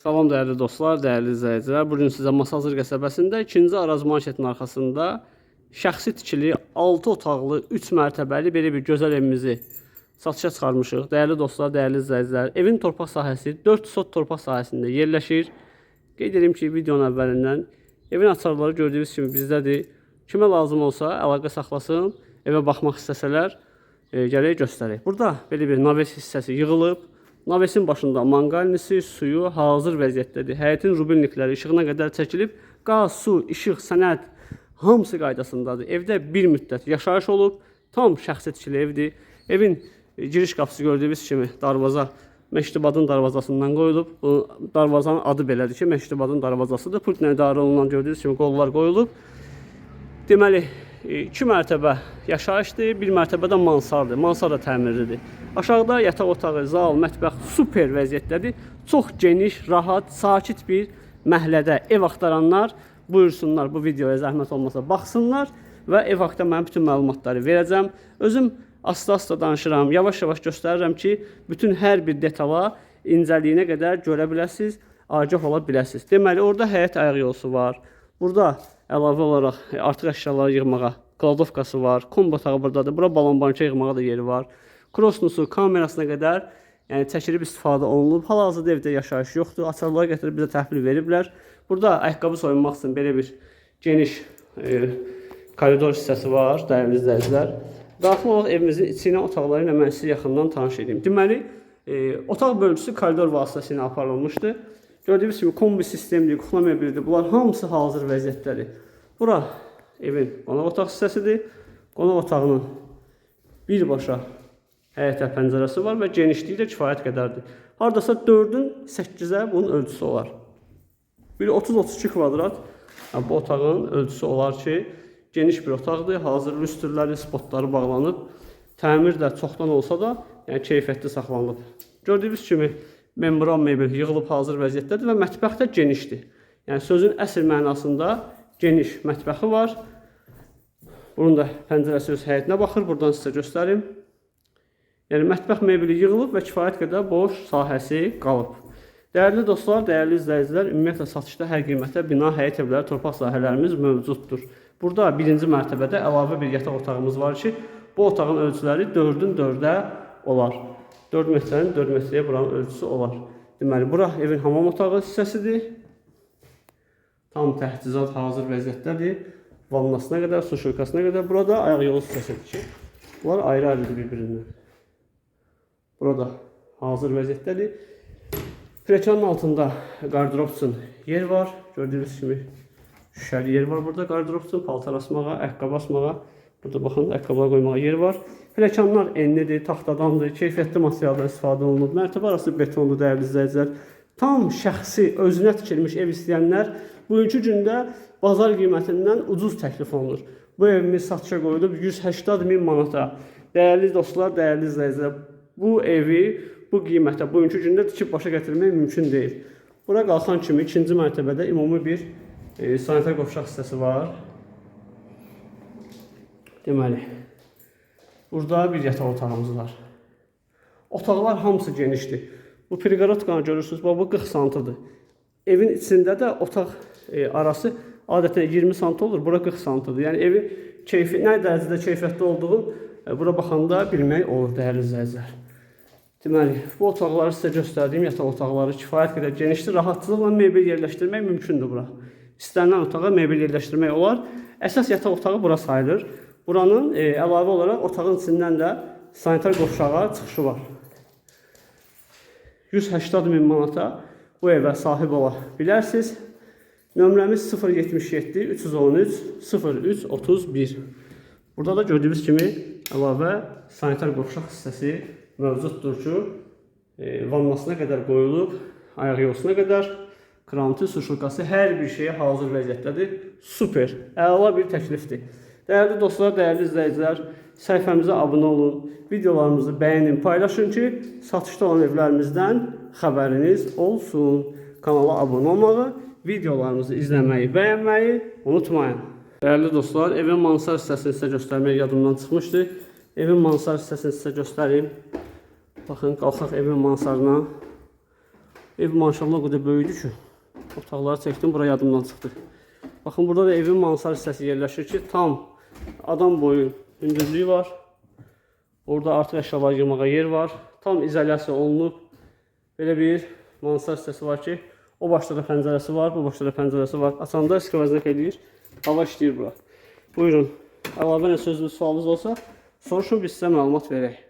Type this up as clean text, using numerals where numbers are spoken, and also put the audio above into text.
Salam dəyərli dostlar, dəyərli izləyicilər. Bugün sizə Masazır qəsəbəsində 2-ci Araz marketin arxasında şəxsi tikili 6 otaqlı 3 mərtəbəli belə bir gözəl evimizi satışa çıxarmışıq. Dəyərli dostlar, dəyərli izləyicilər, evin torpaq sahəsi 4 sot torpaq sahəsində yerləşir. Qeyd edim ki, videonun əvvəlindən evin açarları gördüyünüz kimi bizdədir. Kimə lazım olsa əlaqə saxlasın, evə baxmaq istəsələr gələk göstərək. Burada belə bir naves hissəsi yığılıb. Navesin başında manqalnisi, suyu hazır vəziyyətdədir. Həyətin rubinlikləri işığına qədər çəkilib. Qaz, su, işıq, sənəd hamısı qaydasındadır. Evdə bir müddət yaşayış olub. Tam şəxsi tikili evdir. Evin giriş qapısı gördüyünüz kimi darvaza Məktəbadın darvazasından qoyulub. Bu darvazanın adı belədir ki, Məktəbadın darvazasıdır. Pultla idarə olunan gördüyünüz kimi qollar qoyulub. Deməli, 2 mərtəbə yaşayışdır, 1 mərtəbə də mansardır. Mansar da təmirlidir. Aşağıda yataq otağı, zal, mətbəx super vəziyyətdədir. Çox geniş, rahat, sakit bir məhəllədə ev axtaranlar buyursunlar, bu videoya zəhmət olmasa baxsınlar və ev haqqında mən bütün məlumatları verəcəm. Özüm asta-asta danışıram, yavaş-yavaş göstərirəm ki, bütün hər bir detala incəliyinə qədər görə biləsiniz, agah ola biləsiniz. Deməli, orada həyət ayaq yolusu var. Burada əlavə olaraq artıq əşyaları yığmağa kladovkası var. Kombo otağı buradadır. Bura balon banka yığmağa da yeri var. Krosnusu, kamerasına qədər çəkilib istifadə olunub. Hal-hazırda evdə yaşayış yoxdur. Açarları gətirib bizə təhvil veriblər. Burada ayaqqabı soyunmaq üçün belə bir geniş koridor hissəsi var, dəyərli izləyicilər. Daxil olaraq evimizin içi ilə otaqları ilə mən sizi yaxından tanış edeyim. Deməli, otaq bölgüsü koridor vasitəsilə aparılmışdı. Gördüyünüz kimi kombi sistemdir, kuxla möblidir. Bunlar hamısı hazır vəziyyətdədir. Bura evin qonaq otaq hissəsidir. Qonaq otağının birbaşa həyətə pəncərəsi var və genişliyi də kifayət qədərdir. Hardasa 4-ün 8-ə bunun ölçüsü olar. Bir 30-32 kvadrat bu otağın ölçüsü olar ki, geniş bir otaqdır. Hazır lüstrləri, spotları bağlanıb. Təmir də çoxdan olsa da keyfiyyətli saxlanılıb. Gördüyünüz kimi membran mebel yığılıb hazır vəziyyətdədir və mətbəx də genişdir. Yəni sözün əsl mənasında geniş mətbəxi var. Bunun da pəncərəsi öz həyətinə baxır. Buradan sizə göstərim. Yəni mətbəx mebeli yığılıb və kifayət qədər boş sahəsi qalıb. Dəyərli dostlar, dəyərli izləyicilər, ümumiyyətlə satışda hər qiymətə bina, həyət evləri, torpaq sahələrimiz mövcuddur. Burada 1-ci mərtəbədə əlavə bir yataq otağımız var ki, bu otağın ölçüləri 4-ün 4-ə olar. 4 metrənin 4 metrəyə buranın ölçüsü olar. Deməli, bura evin hamam otağı hissəsidir. Tam təchizat hazır vəziyyətdədir. Vannasına qədər, su şurkasına qədər. Burada ayaq yolu hissəsidir ki, bunlar ayrı-ayrıdır bir-birindən. Burada hazır vəziyyətdədir. Pilləkənin altında qardırop üçün yer var. Gördüyünüz kimi şüşəli yer var burada. Qardırop üçün paltar asmağa, ayaqqabı asmağa. Burada baxın, ayaqqabılar qoymağa yer var. Pilləkənlər enlidir, taxtadandır, keyfiyyətli materialdan istifadə olunub. Mərtəbə arası betonlu, dəyərli izləyicilər. Tam şəxsi, özünə tikilmiş ev istəyənlər bugünkü gündə bazar qiymətindən ucuz təklif olunur. Bu evimiz satışa qoyulub 180.000 manata. Dəyərli dostlar, dəyərli izləyicilər, bu evi bu qiymətə bugünkü gündə tikib başa gətirmək mümkün deyil. Bura qalxan kimi 2-ci mərtəbədə ümumi bir sanitar qovşaq hissəsi var. Deməli, burada bir yataq otağımız var. Otaqlar hamısı genişdir. Bu periqorodkanı görürsünüz, bu 40 santıdır. Evin içində də otaq arası adətən 20 sant olur, bura 40 santıdır. Yəni evi nə dərəcədə keyfiyyətli olduğunu bura baxanda bilmək olur, dəyərli izləyicilər. Deməli, bu otaqları sizə göstərdiyim yataq otaqları kifayət qədər genişdir. Rahatçılıqla mebel yerləşdirmək mümkündür bura. İstənilən otağa mebel yerləşdirmək olar. Əsas yataq otağı bura sayılır. Buranın əlavə olaraq otağın içindən də sanitar qovşağa çıxışı var. 180.000 manata bu evə sahib ola bilərsiniz. Nömrəmiz 077 313 03 31. Burada da gördüyünüz kimi əlavə sanitar qovşaq hissəsi mövcuddur ki, vannasına qədər qoyulub, ayaq yolusuna qədər, krantı, su şurkası, hər bir şeyə hazır vəziyyətdədir. Super, əla bir təklifdir. Dəyərli dostlar, dəyərli izləyicilər, səhifəmizə abunə olun, videolarımızı bəyənin, paylaşın ki, satışda olan evlərimizdən xəbəriniz olsun. Kanala abunə olmağı, videolarımızı izləməyi, bəyənməyi unutmayın. Dəyərli dostlar, evin mansar hissəsini sizə göstərmək yadımdan çıxmışdı. Evin mansar hissəsini sizə göstəreyim. Baxın, qalxaq evin mansarına. Ev maşallah o qədər böyüdü ki, otaqları çəkdim, bura yadımdan çıxdı. Baxın, burada da evin mansar hissəsi yerləşir ki, tam adam boyu hündürlüyü var. Orada artıq əşyalar yığmağa yer var. Tam izolyasiya olunub. Belə bir mansar hissəsi var ki, o başda da pəncərəsi var, bu başda da pəncərəsi var. Açanda skvaznak eləyir, hava işləyir bura. Buyurun, əlavə nə sözünüz, sualınız olsa, soruşun, biz sizə məlumat verək.